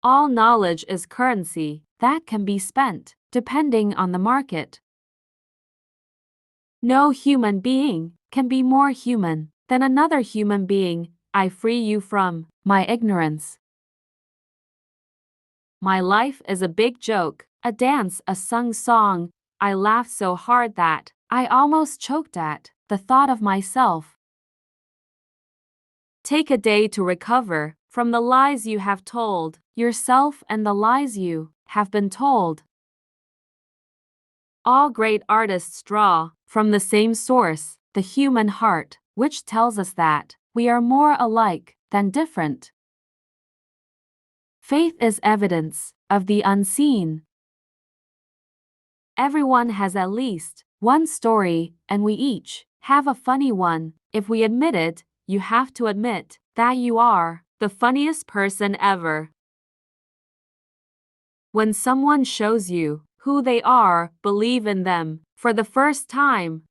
All knowledge is currency that can be spent, depending on the market. No human being can be more human than another human being. I free you from my ignorance. My life is a big joke, a dance, a sung song. I laughed so hard that I almost choked at the thought of myself. Take a day to recover from the lies you have told yourself and the lies you have been told. All great artists draw from the same source, the human heart, which tells us that we are more alike than different. Faith is evidence of the unseen. Everyone has at least one story, and we each have a funny one. If we admit it, you have to admit that you are the funniest person ever. When someone shows you who they are, believe in them for the first time.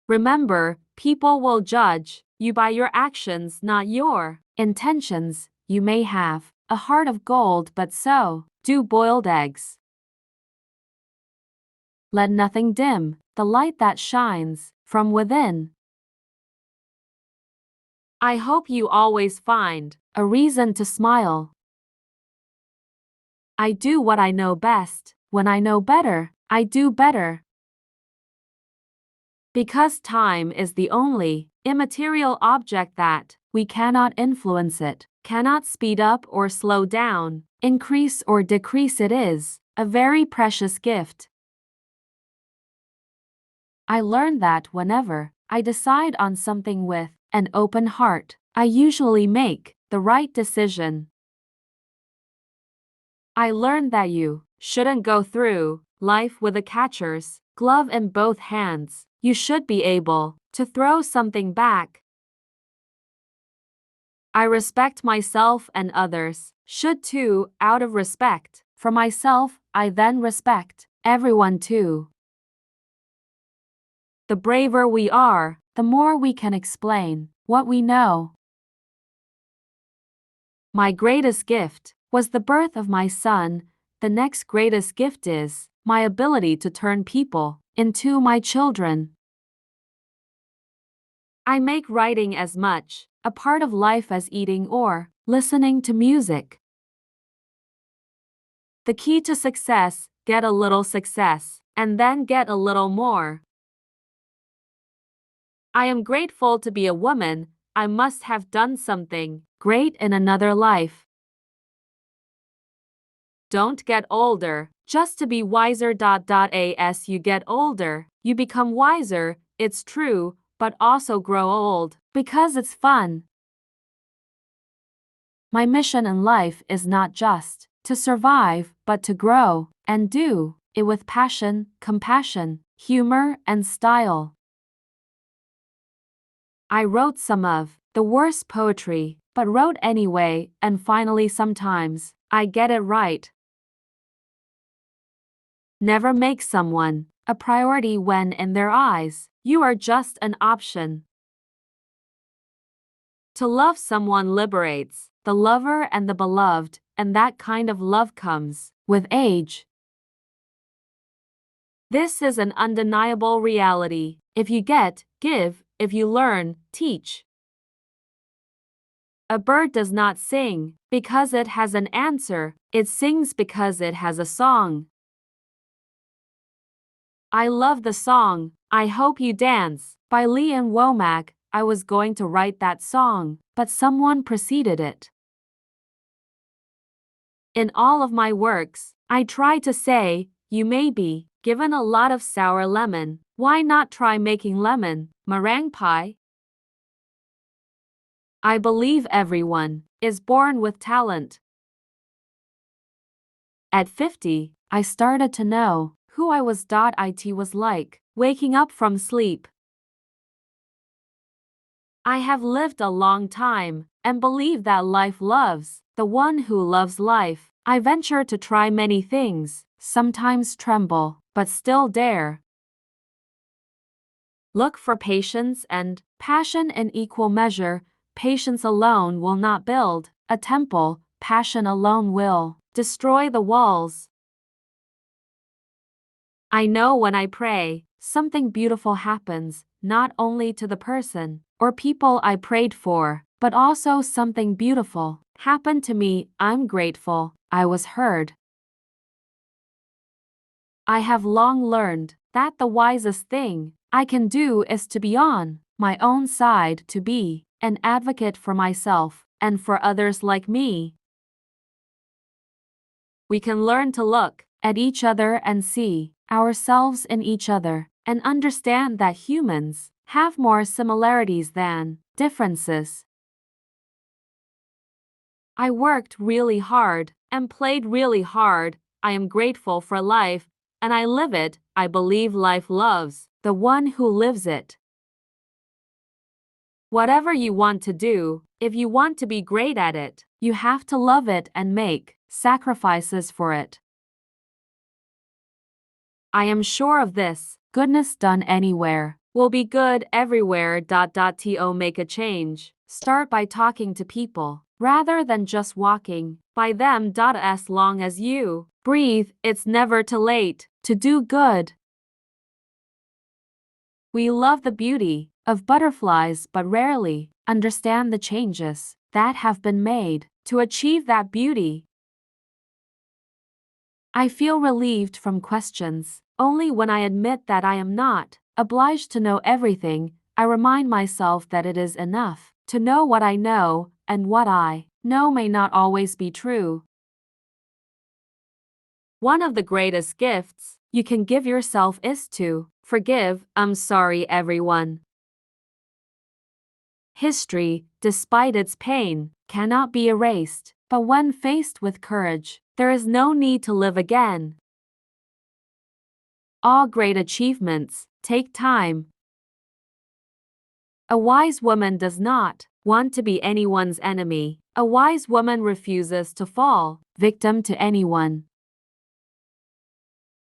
Remember, people will judge you by your actions, not your intentions. You may have a heart of gold, but so do boiled eggs. Let nothing dim the light that shines from within. I hope you always find a reason to smile. I do what I know best. When I know better, I do better. Because time is the only immaterial object that we cannot influence, it cannot speed up or slow down, increase or decrease. It is a very precious gift. I learned that whenever I decide on something with an open heart, I usually make the right decision. I learned that you shouldn't go through life with a catcher's glove in both hands. You should be able to throw something back. I respect myself, and others should too. Out of respect for myself, I then respect everyone too. The braver we are, the more we can explain what we know. My greatest gift was the birth of my son. The next greatest gift is my ability to turn people into my children. I make writing as much a part of life as eating or listening to music. The key to success: get a little success, and then get a little more. I am grateful to be a woman. I must have done something great in another life. Don't get older just to be wiser. As you get older, you become wiser. It's true, but also grow old because it's fun. My mission in life is not just to survive, but to grow and do it with passion, compassion, humor, and style. I wrote some of the worst poetry, but wrote anyway, and finally sometimes I get it right. Never make someone a priority when in their eyes you are just an option. To love someone liberates the lover and the beloved, and that kind of love comes with age. This is an undeniable reality. If you get, give. If you learn, teach. A bird does not sing because it has an answer, it sings because it has a song. I love the song I Hope You Dance by Lee and Womack. I was going to write that song, but someone preceded it. In all of my works, I try to say, you may be given a lot of sour lemon, why not try making lemon meringue pie? I believe everyone is born with talent. At 50, I started to know who I was. It was like waking up from sleep. I have lived a long time and believe that life loves the one who loves life. I venture to try many things, sometimes tremble, but still dare. Look for patience and passion in equal measure. Patience alone will not build a temple, passion alone will destroy the walls. I know when I pray, something beautiful happens, not only to the person or people I prayed for, but also something beautiful happened to me. I'm grateful I was heard. I have long learned that the wisest thing I can do is to be on my own side, to be an advocate for myself and for others like me. We can learn to look at each other and see ourselves in each other and understand that humans have more similarities than differences. I worked really hard and played really hard. I am grateful for life, and I live it. I believe life loves the one who lives it. Whatever you want to do, if you want to be great at it, you have to love it and make sacrifices for it. I am sure of this. Goodness done anywhere will be good everywhere. To make a change, start by talking to people rather than just walking by them. As long as you breathe, it's never too late to do good. We love the beauty of butterflies but rarely understand the changes that have been made to achieve that beauty. I feel relieved from questions only when I admit that I am not obliged to know everything. I remind myself that it is enough to know what I know, and what I know may not always be true. One of the greatest gifts you can give yourself is to forgive. I'm sorry, everyone. History, despite its pain, cannot be erased, but when faced with courage, there is no need to live again. All great achievements take time. A wise woman does not want to be anyone's enemy. A wise woman refuses to fall victim to anyone.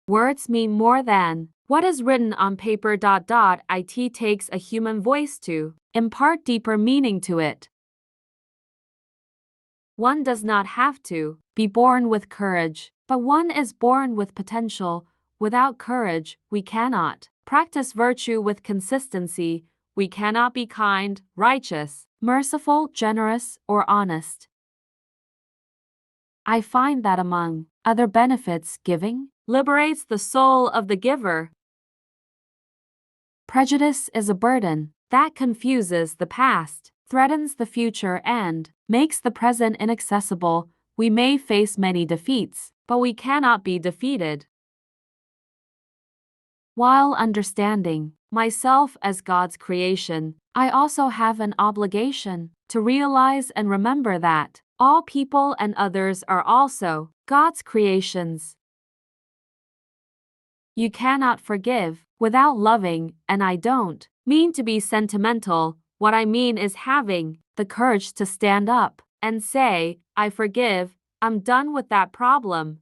Words mean more than what is written on paper. It takes a human voice to impart deeper meaning to it. One does not have to be born with courage, but one is born with potential. Without courage, we cannot practice virtue with consistency. We cannot be kind, righteous, merciful, generous, or honest. I find that among other benefits, giving liberates the soul of the giver. Prejudice is a burden that confuses the past, threatens the future, and makes the present inaccessible. We may face many defeats, but we cannot be defeated. While understanding myself as God's creation, I also have an obligation to realize and remember that all people and others are also God's creations. You cannot forgive without loving, and I don't mean to be sentimental. What I mean is having the courage to stand up and say, I forgive, I'm done with that problem.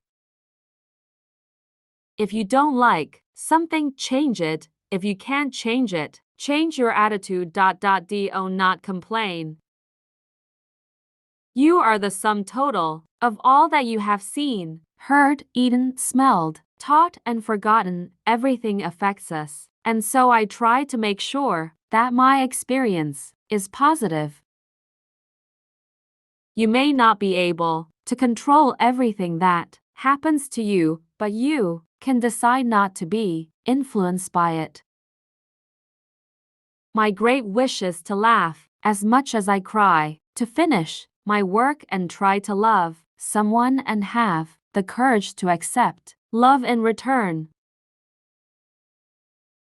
If you don't like something, change it. If you can't change it, change your attitude. Do not complain. You are the sum total of all that you have seen, heard, eaten, smelled, taught, and forgotten. Everything affects us, and so I try to make sure that my experience is positive. You may not be able to control everything that happens to you, but you can decide not to be influenced by it. My great wish is to laugh as much as I cry, to finish my work and try to love someone and have the courage to accept love in return.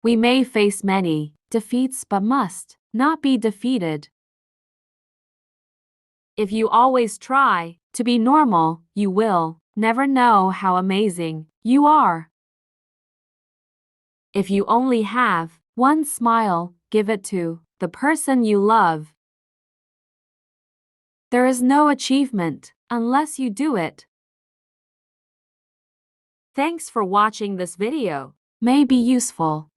We may face many defeats but must not be defeated. If you always try to be normal, you will never know how amazing you are. If you only have one smile, give it to the person you love. There is no achievement unless you do it. Thanks for watching this video. May be useful.